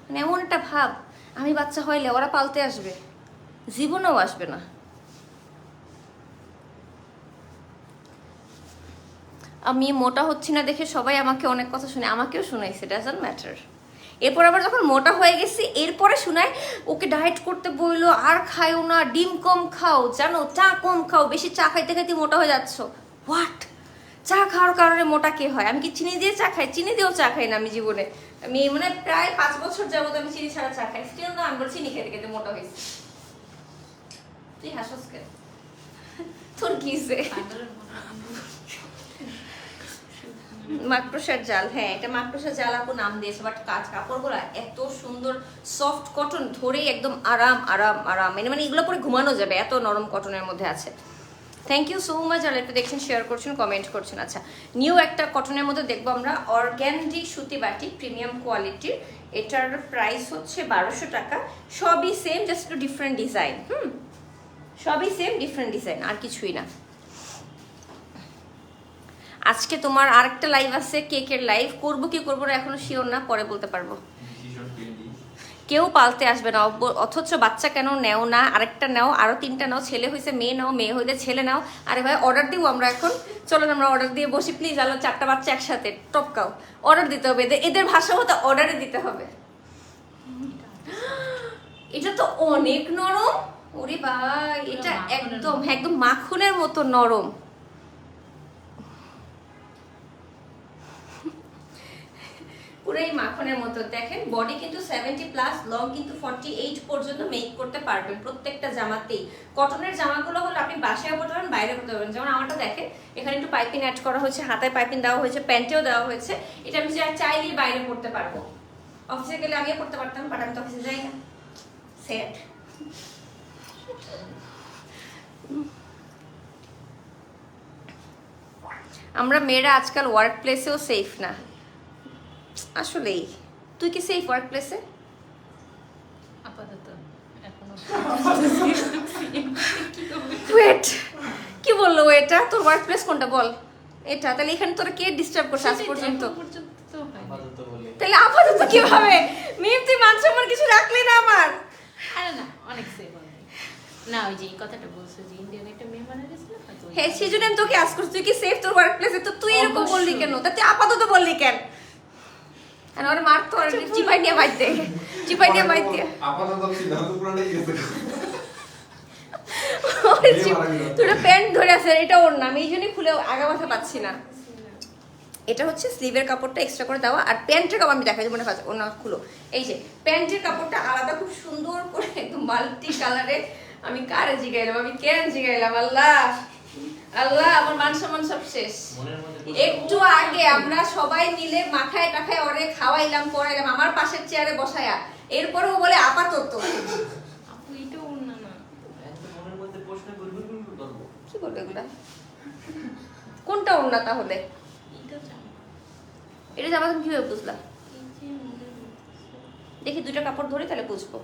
মানে এমন একটা ভাব, আমি বাচ্চা হইলে ওরা পালতে আসবে, জীবনেও আসবে না। আমি মোটা হচ্ছি না দেখে সবাই আমাকে অনেক কথা শুনে, আমাকেও শোনাইছে, ডাজন্ট ম্যাটার। এরপর আবার যখন মোটা হয়ে গেছি এরপরে শোনায় ওকে ডায়েট করতে বললো, আর খাইও না, ডিম কম খাও, জানো চা কম খাও, বেশি চা খাইতে খাইতে মোটা হয়ে যাচ্ছ। হোয়াট? চা খাওয়ার কারণে মোটা কে হয়? আমি কি চিনি দিয়ে চা খাই? চিনি দিয়েও চা খাই না আমি জীবনে। আমি মানে প্রায় 5 বছর যাবত আমি চিনি ছাড়া চা খাই, স্টিল না আমি চিনি খেতে খেতে মোটা হয়েছি। তুই হাসস কেন? তোর কিসে? মাকড়সার জাল, হ্যাঁ এটা মাকড়সার জাল আপু নাম দিয়েছে, বাট কাপড়গুলো এত সুন্দর সফট কটন, ধরেই একদম আরাম আরাম আরাম, মানে এগুলো পরে ঘুমানো যাবে, এত নরম কটনের মধ্যে আছে। থ্যাংক ইউ সো মাচ যারা এটা দেখছেন, শেয়ার করছেন, কমেন্ট করছেন। আচ্ছা, নিউ একটা কটনের মধ্যে দেখবো আমরা, অর্গ্যানডি সুতি বাটিক প্রিমিয়াম কোয়ালিটির। এটার প্রাইস হচ্ছে 1200 টাকা। সবই সেম, জাস্ট একটু ডিফারেন্ট ডিজাইন। সবই সেম, ডিফারেন্ট ডিজাইন, আর কিছুই না। আজকে তোমার আরেকটা লাইভ আছে, কেকের লাইভ করবো কি করবো না এখনো শিওর না, পরে বলতে পারবো। কেউ পালতে আসবে না, অথচ বাচ্চা কেন নেও না, আরেকটা নাও, আরো 3টা নাও, ছেলে হয়েছে মেয়ে নাও, মেয়ে হইলে ছেলে নাও। আরে ভাই অর্ডার দিব আমরা এখন, চলেন আমরা অর্ডার দিয়ে বসি প্লিজ। আলো 4টা বাচ্চা একসাথে টপকাও, অর্ডার দিতে হবে, এদের ভাষা মতো অর্ডারে দিতে হবে। এটা তো অনেক নরম, ওরে ভাই এটা একদম একদম মাখনের মতো নরম। পুরাই মাখনের মতো। দেখেন বডি কিন্তু 70+, লং কিন্তু 48 পর্যন্ত মেক করতে পারবেন প্রত্যেকটা জামাতেই। কটনের জামাগুলো হলো আপনি বাসায় পরতে পারবেন, বাইরে পরতে পারবেন। যেমন আমারটা দেখেন এখানে একটু পাইপিং অ্যাড করা হয়েছে, হাতায় পাইপিং দেওয়া হয়েছে, প্যান্টেও দেওয়া হয়েছে। এটা আমি চাইলেই বাইরে পরতে পারবো, অফিসে গেলে আমিও পরতে পারতাম, বাট আমি তো অফিসে যাই না। সেট আমরা মেয়েরা আজকাল ওয়ার্ক প্লেসেও সেফ না আসলেই। তুই কি সেফ ওয়ার্ক প্লেসে? আপাতত এখনো ওয়েট, কি বললো এটা? তোর ওয়ার্ক প্লেস কোনটা বল? এটা তাহলে এখানে তোরা কে ডিস্টার্ব করছিস আজ পর্যন্ত? তো হয়নি। আপাতত বলি। তাহলে আপাতত কিভাবে? মেয়ে তুই মান সম্মান কিছু রাখলি না আমার। আরে না, অনেক সেভ হবে না। ওই যে এই কথাটা বলছো যে ইন্ডিয়ান একটা মেয়ে মারা গেছিল, হয়তো ওই- হ্যাঁ সেজন্য আমি তোকে আজ করছি, তুই কি সেফ তোর ওয়ার্ক প্লেসে? তো তুই এরকম অবশ্যই। বললি কেন? তা তুই আপাতত বললি কেন? আর ওর মার তো চিপাই নিয়ে বাইতে, চিপাই নিয়ে বাইতে আপাতত সিদ্ধান্ত পুরাটাই গেছে। তোর প্যান্ট ধরে আছে, এটা ওর না, আমি এই জন্যই খুলে আগা মাথা পাচ্ছি না। এটা হচ্ছে স্লিভের কাপড়টা এক্সট্রা করে দেওয়া, আর প্যান্টের কাপড় আমি দেখাই মনে পাচ্ছি ওর না খুলো। এই যে প্যান্টের কাপড়টা আলাদা খুব সুন্দর করে একদম মাল্টি কালারে। আমি কারে জিগাইলাম, আমি কেন জিগাইলাম? আল্লাহ আল্লাহ, আমার মান সম্মান সব শেষ। মনের মধ্যে একটু আগে আমরা সবাই মিলে মাখায় টাখায় ওরে খাওয়াইলাম পড়াইলাম আমার পাশের চেয়ারে বসায়া, এরপরেও বলে আপাতত। আপু এটা ওর না না। একদম মনের মধ্যে প্রশ্ন করবো করবো। কি বলবে এগুলা? কোনটা ওর না তাহলে? এটা জানো, এটা জামা তুমি কিভাবে বুঝলা? এই যে মনের মধ্যে দেখি দুইটা কাপড় ধরে তাহলে বুঝবো।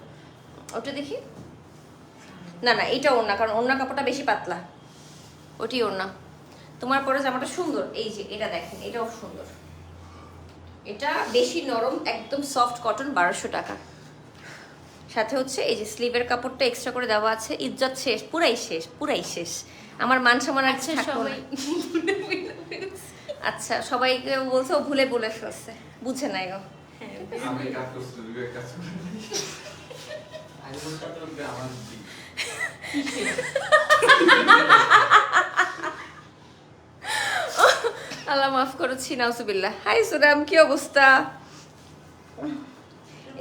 ওটা দেখি। না না এটা ওর না, কারণ ওর না কাপড়টা বেশি পাতলা, ওটি ওর না। তোমার পরে জামাটা সুন্দর, এই যে এটা দেখেন, এটাও সুন্দর, এটা বেশি নরম, একদম সফট কটন, 1200 টাকা। সাথে হচ্ছে এই যে স্লিভের কাপড়টা এক্সট্রা করে দেওয়া আছে। ইজ্জত শেষ, পুরাই শেষ, পুরাই শেষ। আমার মান সম্মান আর আচ্ছা থাকলো না। সবাই আচ্ছা সবাইকে বলছে, ও ভুলে বলে ফেলছে, বুঝে নাই ও। হ্যাঁ আমি কাজ করছি, বিবেক কাজ করে। আগে বলতে হবে আমার দিক। আল্লাহ মাফ করেছি, নাউজুবিল্লাহ। হাই সুরাম, কি অবস্থা?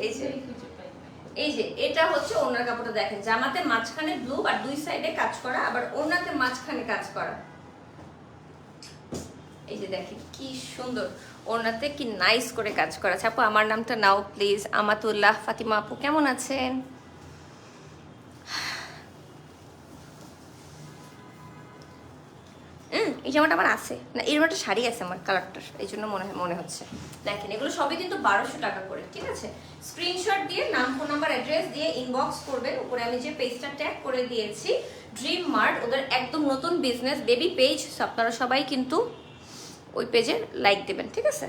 এই যে খুঁজে পাই না। এই যে এটা হচ্ছে ওনার কাপড়টা দেখেন, জামাতে মাঝখানে ব্লু আর দুই সাইডে কাজ করা, আবার ওনাতে মাঝখানে কাজ করা। এই যে দেখেন কি সুন্দর, ওনাতে কি নাইস করে কাজ করা আছে। আপু আমার নামটা নাও প্লিজ। আমাতুল্লাহ ফাতিমা আপু কেমন আছেন? এই জামাটা আমার আছে না, এরকম একটা শাড়ি আছে আমার কালারটার, এই জন্য মনে হচ্ছে। দেখেন এগুলো সবই কিন্তু 1200 টাকা করে, ঠিক আছে? স্ক্রিনশট দিয়ে নাম, ফোন নাম্বার, অ্যাড্রেস দিয়ে ইনবক্স করবেন। উপরে আমি যে পেজটা ট্যাগ করে দিয়েছি ড্রিম মার্ট, ওদের একদম নতুন বিজনেস বেবি পেজ, আপনারা সবাই কিন্তু ওই পেজে লাইক দেবেন, ঠিক আছে?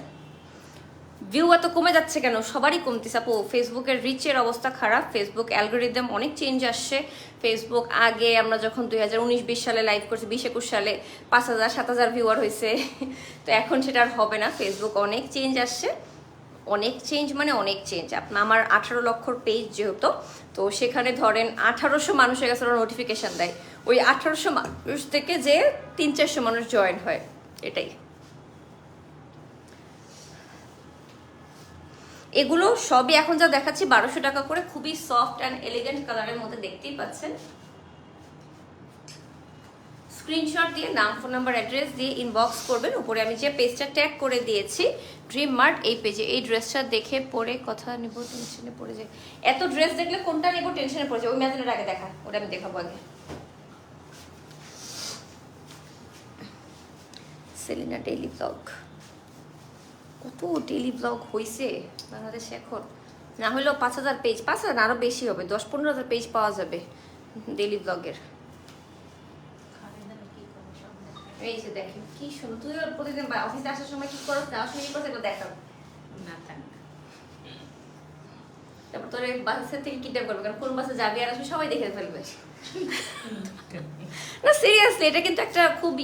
ভিউ এত কমে যাচ্ছে কেন? সবারই কমতেছে আপু। ফেসবুকের রিচের অবস্থা খারাপ, ফেসবুক অ্যালগোরিদম অনেক চেঞ্জ আসছে। ফেসবুক আগে আমরা যখন 2019-20 সালে লাইভ করছি, 20-21 সালে 5000-7000 ভিউয়ার হয়েছে, তো এখন সেটা আর হবে না। ফেসবুক অনেক চেঞ্জ আসছে, অনেক চেঞ্জ মানে অনেক চেঞ্জ। আমার 18 লক্ষর পেজ যেহেতু, তো সেখানে ধরেন 1800 মানুষের কাছে ওরা নোটিফিকেশান দেয়, ওই 1800 মানুষ থেকে যে 300-400 মানুষ জয়েন হয়, এটাই। এগুলো সবই এখন যা দেখাচ্ছি 1200 টাকা করে, খুবই সফট অ্যান্ড এলিগেন্ট কালারের মধ্যে, দেখতেই পাচ্ছেন। স্ক্রিনশট দিয়ে নাম, ফোন নাম্বার, অ্যাড্রেস দিয়ে ইনবক্স করবেন। উপরে আমি যে পেজটা ট্যাগ করে দিয়েছি ড্রিম মার্ট, এই পেজে। এই ড্রেসটা দেখে পরে কথা নেব, টেনশনে পড়ে যায়। এত ড্রেস দেখলে কোনটা নেব টেনশনে পড়ে যায়। ওই ম্যাজিনের আগে দেখা, ওটা আমি দেখাবো আগে। সেলিনা ডেইলি ব্লগ, কত ডেইলি ব্লগ হয়েছে বাংলাদেশে এখন, না হলেও 5000 পেজ, 5000 আরও বেশি হবে, 10-15 হাজার পেজ পাওয়া যাবে ডেইলি ব্লগের। এই যে দেখেন কি সুন্দর, তুই প্রতিদিন অফিসে আসার সময় কি করো, যাওয়ার সময় কি করো, এগুলো দেখাবো। না থাক না। তারপর তোর বাসের থেকে কিডন্যাপ করবে, কারণ কোন বাসে যাবি আর আসবে সবাই দেখে ফেলবে। না সিরিয়াসলি, এটা কিন্তু একটা খুব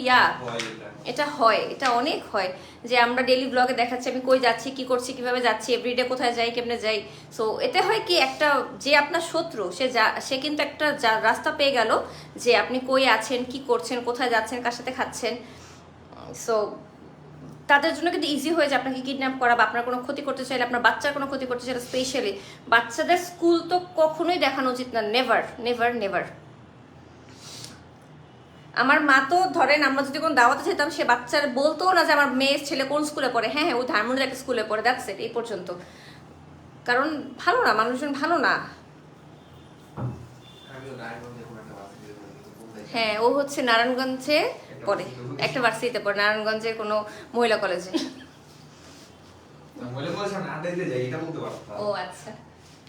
এটা হয়, এটা অনেক হয় যে আমরা ডেইলি ব্লগে দেখাচ্ছি আমি কই যাচ্ছি, কি করছি, কিভাবে যাচ্ছি, এভরিডে কোথায় যাই, কেমনে যাই। সো এতে হয় কি, একটা যে আপনার শত্রু সে কিন্তু একটা রাস্তা পেয়ে গেল যে আপনি কই আছেন, কি করছেন, কোথায় যাচ্ছেন, কার সাথে খাচ্ছেন। সো তাদের জন্য কিন্তু ইজি হয়ে যায় আপনাকে কিডন্যাপ করা, বা আপনার কোনো ক্ষতি করতে চাইলে, আপনার বাচ্চার কোনো ক্ষতি করতে চাইলে। স্পেশালি বাচ্চাদের স্কুল তো কখনোই দেখানো উচিত না, নেভার নেভার নেভার। আমার মা তো ধরেন আমরা যদি কোনো দাওয়াতে যেতাম, সে বাচ্চার বলতো না যে আমার মেয়ের ছেলে কোন স্কুলে পড়ে, হ্যাঁ ও ধানমন্ডির একটা স্কুলে পড়ে, দ্যাটস ইট, এই পর্যন্ত। কারণ ভালো না, মানুষজন ভালো না। হ্যাঁ ও হচ্ছে নারায়ণগঞ্জে পড়ে, একটা ভার্সিটিতে পড়ে, নারায়ণগঞ্জের কোনো মহিলা কলেজে। ও আচ্ছা,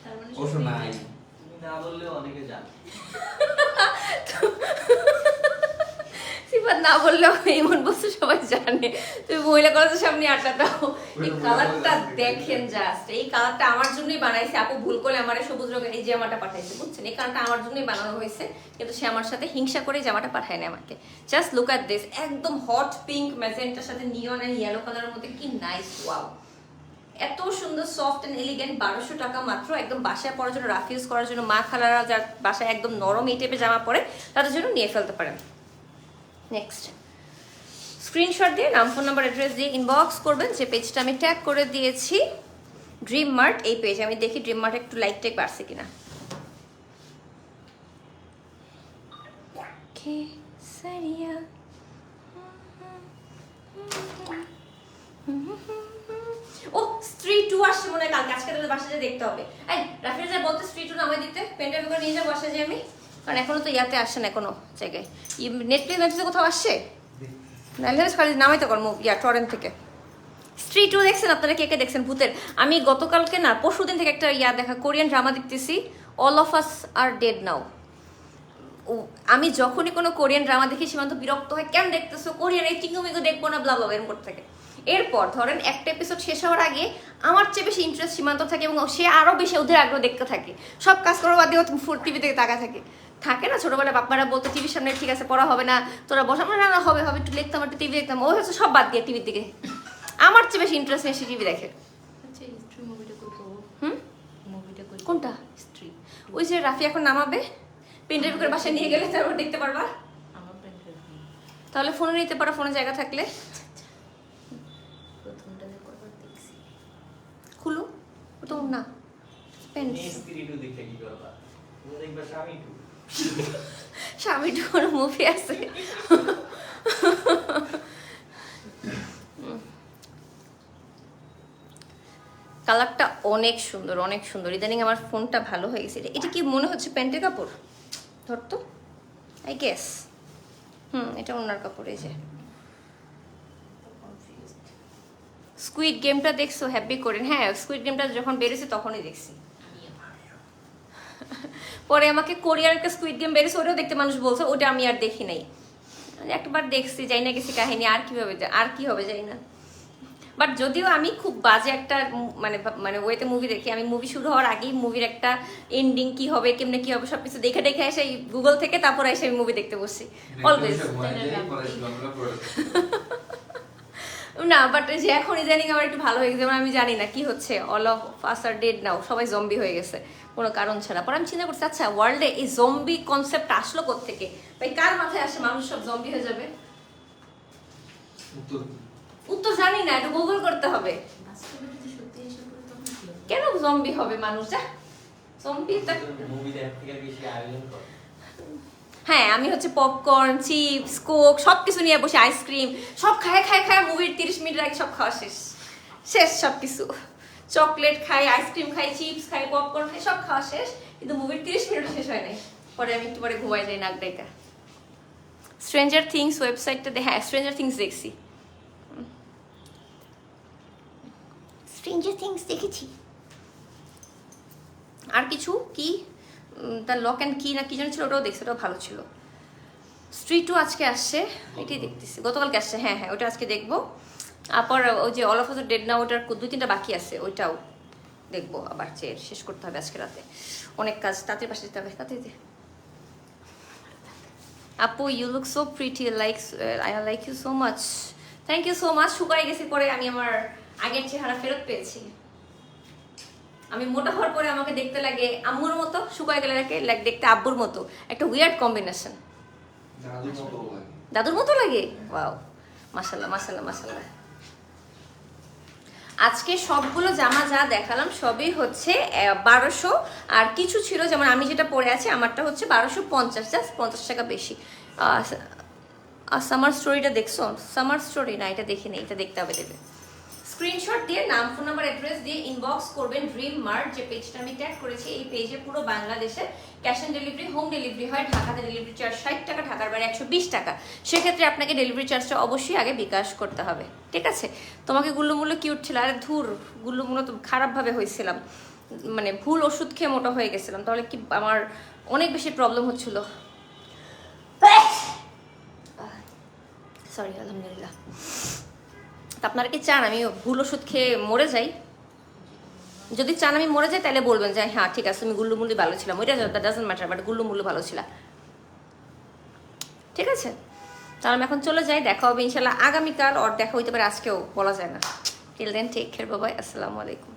তার মানে ও শোনা, তুমি না বললেও অনেকে জানে। সিফাত না বললেও এমন বস্তু সবাই জানে। তুমি মহিলা কলেজের সামনে আড্ডা দাও। এই কালারটা দেখেন, জাস্ট এই কালারটা আমার জন্যই বানাইছে আপু। ভুল করে আমার সবুজ রঙের এই জামাটা পাঠাইছে, বুঝছেন? এই কালারটা আমার জন্যই বানানো হয়েছে, কিন্তু সে আমার সাথে হিংসা করে জামাটা পাঠায় না আমাকে। জাস্ট লুক অ্যাট দিস, একদম হট পিঙ্ক ম্যাজেন্টার সাথে নিয়ন এন্ড ইয়েলো কালারের মধ্যে, কি নাইস, ওয়াও। এত সুন্দর সফট এন্ড এলিগেন্ট, 1200 টাকা মাত্র। একদম বাসায় পরার জন্য, রাফ ইউজ করার জন্য, মা খালারা যার বাসায় একদম নরম এই টাইপের জামা পরে, তাদের জন্য নিয়ে ফেলতে পারেন। নেক্সট, স্ক্রিনশট দিয়ে নাম, ফোন নাম্বার, অ্যাড্রেস দিয়ে ইনবক্স করবেন। যে পেজটা আমি ট্যাগ করে দিয়েছি ড্রিম মার্ট, এই পেজ। আমি দেখি ড্রিম মার্ট একটু লাইক টেক বাড়ছে কিনা। ও স্ত্রী 2 আসছে মনে হয় কালকে, আজকে তাহলে বাসায় দেখতে হবে। এই রাফির যা বলতে স্ত্রী 2 নামাই দিতে, পেনড্রাইভ করে নিয়ে যাবো বাসায় যে আমি, কারণ এখনো তো ইয়াতে আসছে না কোনো জায়গায়। নেটফ্লিক্সে কোথাও আসছে নাহলে খালি নামাইতে পারবো ইয়া টরেন্ট থেকে। স্ত্রী 2 দেখছেন আপনারা, কে কে দেখছেন ভূতের? আমি গতকালকে না পরশুদিন থেকে একটা ইয়া দেখা, কোরিয়ান ড্রামা দেখতেছি, all of us are dead now. আমি যখনই কোনো কোরিয়ান ড্রামা দেখি সীমান্ত বিরক্ত হয়, কেন দেখতেছো কোরিয়ান, এই টিঙ্গুমিঙ্গু দেখবো না, ব্লা ব্লা এরকম করতে থাকে। এরপর ধরেন একটা এপিসোড শেষ হওয়ার আগে আমার চেয়ে বেশি ইন্টারেস্ট সীমান্ত থাকে, এবং সে আরও বেশি ওদের আগ্রহ দেখতে থাকে। সব কাজ করার বাদ দিয়ে টিভি থেকে তাকা থাকে না ছোটবেলায় বাপ্পারা বলতো টিভির সামনে ঠিক আছে পড়া হবে না, তোরা বসা না, না হবে হবে, একটু লিখতাম, একটু টিভি দেখতাম। ও হচ্ছে সব বাদ দিয়ে টিভির দিকে, আমার চেয়ে বেশি ইন্টারেস্ট নেই সে টিভি দেখে। আচ্ছা স্ত্রী মুভিটা কই পাবো? মুভিটা কই? কোনটা? স্ত্রী। ওই যে রাফি এখন নামাবে, পেনড্রাইভ করে বাসায় নিয়ে গেলে তারপর দেখতে পারবা। আমার পেনড্রাইভ নেই। তাহলে ফোনে নিতে পারো, ফোনে জায়গা থাকলে। প্রথমটা যে কয়বার দেখছি। খুলো, তো না প্যান্ট স্ত্রী টু দেখে কি করবা? তুমি দেখবা স্বামী টু। স্বামী টুর মুভি আছে। কালারটা অনেক সুন্দর, অনেক সুন্দর। ইদানিং আমার ফোনটা ভালো হয়ে গেছে। এটা কি মনে হচ্ছে প্যান্টের কাপড়? ধর তো, আই গেস। এটা ওনার কাপড়। এই যে স্কুইড গেমটা দেখছো? হ্যাপি করেন। হ্যাঁ, স্কুইড গেমটা যখন বেরিয়েছে তখনই দেখছি। পরে আমাকে কোরিয়ার একটা স্কুইড গেম বেরিয়েছে, ওটাও দেখতে মানুষ বলছে, ওটা আমি আর দেখি নাই। একবার দেখছি, যাই না গেছি কাহিনী, আর কিভাবে আর কি হবে যাই না। বাট যদিও আমি খুব বাজে একটা মানে ওয়েতে মুভি দেখি, আমি মুভি শুরু হওয়ার আগেই মুভির একটা এন্ডিং কি হবে, কেমনে কি হবে সবকিছু দেখে দেখে এসে গুগল থেকে তারপর এসে আমি মুভি দেখতে বসছি অলওয়েজ। না, বাট যে এখন ইদানিং আমার একটু ভালো হয়ে গেছে, যেমন আমি জানি না কি হচ্ছে, all of us are dead now, সবাই জম্বি হয়ে গেছে কোনো কারণ ছাড়া। পরে আমি চিন্তা করছি, আচ্ছা ওয়ার্ল্ডে এই জম্বি কনসেপ্ট আসলো কোত্থেকে? ভাই কার মাথায় আসে মানুষ সব জম্বি হয়ে যাবে? উত্তর জানি না, একটু গুগল করতে হবে। কেন জম্বি হবে মানুষ? জম্বি মুভি দেখার থেকে বেশি আয়োজন করে। হ্যাঁ, আমি হচ্ছে পপকর্ন, চিপস, কোক সবকিছু নিয়ে বসে, আইসক্রিম সব খায় খায় খায়, মুভির 30 মিনিট আগে সব খাওয়া শেষ শেষ সবকিছু। চকলেট খাই, আইসক্রিম খাই, চিপস খাই, পপকর্ন খাই, সব খাওয়া শেষ, কিন্তু মুভির 30 মিনিট শেষ হয় নাই। পরে আমি একটু পরে ঘুমাই যাই নাক ডাইকা। স্ট্রেঞ্জার থিংস ওয়েবসাইটটা হ্যাঁ, স্ট্রেঞ্জার থিংস দেখছি। স্ট্রেঞ্জার থিংস দেখেছি। আর কিছু কি দ্য লক অ্যান্ড কি না কি যেন ছিল, ওটাও দেখছি, ওটাও ভালো ছিল। স্ট্রিট টু আজকে আসছে, এটাই দেখতেছি। গতকালকে আসছে, হ্যাঁ হ্যাঁ, ওটা আজকে দেখবো। তারপর ওই যে অল অফ আস ডেড না, ওটার 2-3টা বাকি আছে, ওইটাও দেখবো। আবার চেয়ে শেষ করতে হবে আজকে রাতে, অনেক কাজ, তাতে পাশে যেতে হবে। তাতে আপু you look so pretty, I like you so much. Thank you so much. শুকাই গেছি, পরে আমি আমার আগের চেহারা ফেরত পেয়েছি। আমি মোটা হওয়ার পরে আমাকে দেখতে লাগে আম্মুর মতো, শুকায় গেলে দেখতে আব্বুর মতো, একটা উইয়ার্ড কম্বিনেশন। দাদুর মতো লাগে। ওয়াও, মাশাল্লাহ মাশাল্লাহ মাশাল্লাহ। আজকে সবগুলো জামা যা দেখালাম সবই হচ্ছে 1200, আর কিছু ছিল যেমন আমি যেটা পরে আছি আমারটা হচ্ছে 1250, জাস্ট 50 টাকা বেশি। সামার স্টোরিটা দেখছো? সামার স্টোরি না, এটা দেখি নেই, এটা দেখতে হবে। দেবে স্ক্রিনশট দিয়ে নাম, ফোন নাম্বার, অ্যাড্রেস দিয়ে ইনবক্স করবেন ড্রিম মার্ট, যে পেজটা আমি ট্যাগ করেছি। এই পেজে পুরো বাংলাদেশে cash on delivery, home delivery হয়। ঢাকাতে ডেলিভারি চার্জ 60 টাকা, ঢাকার বাইরে 120 টাকা। সেক্ষেত্রে আপনাকে ডেলিভারি চার্জটা অবশ্যই আগে বিকাশ করতে হবে, ঠিক আছে? তোমাকে গুল্লুমুল্লু কিউট ছিল। আরে ধুর, গুল্লুমুল্লু তো খারাপভাবে হয়েছিলাম, মানে ভুল ওষুধ খেয়ে মোটা হয়ে গেছিলাম, তাহলে কি আমার অনেক বেশি প্রবলেম হচ্ছিল। সরি, আলহামদুলিল্লাহ। আপনারা কি চান আমি ভুল ওষুধ খেয়ে মরে যাই? যদি চান আমি মরে যাই তাহলে বলবেন যে হ্যাঁ ঠিক আছে, তুমি গুল্লুমুল্লু ভালো ছিলাম, ওইটা ডাজন্ট ম্যাটার, বাট গুল্লুমুল্লু ভালো ছিল, ঠিক আছে? তাহলে আমি এখন চলে যাই, দেখা হবে ইনশাল্লাহ আগামীকাল, আর দেখা হইতে পারে আজকেও, বলা যায় না। Till then take care, bye bye, আসসালামু আলাইকুম।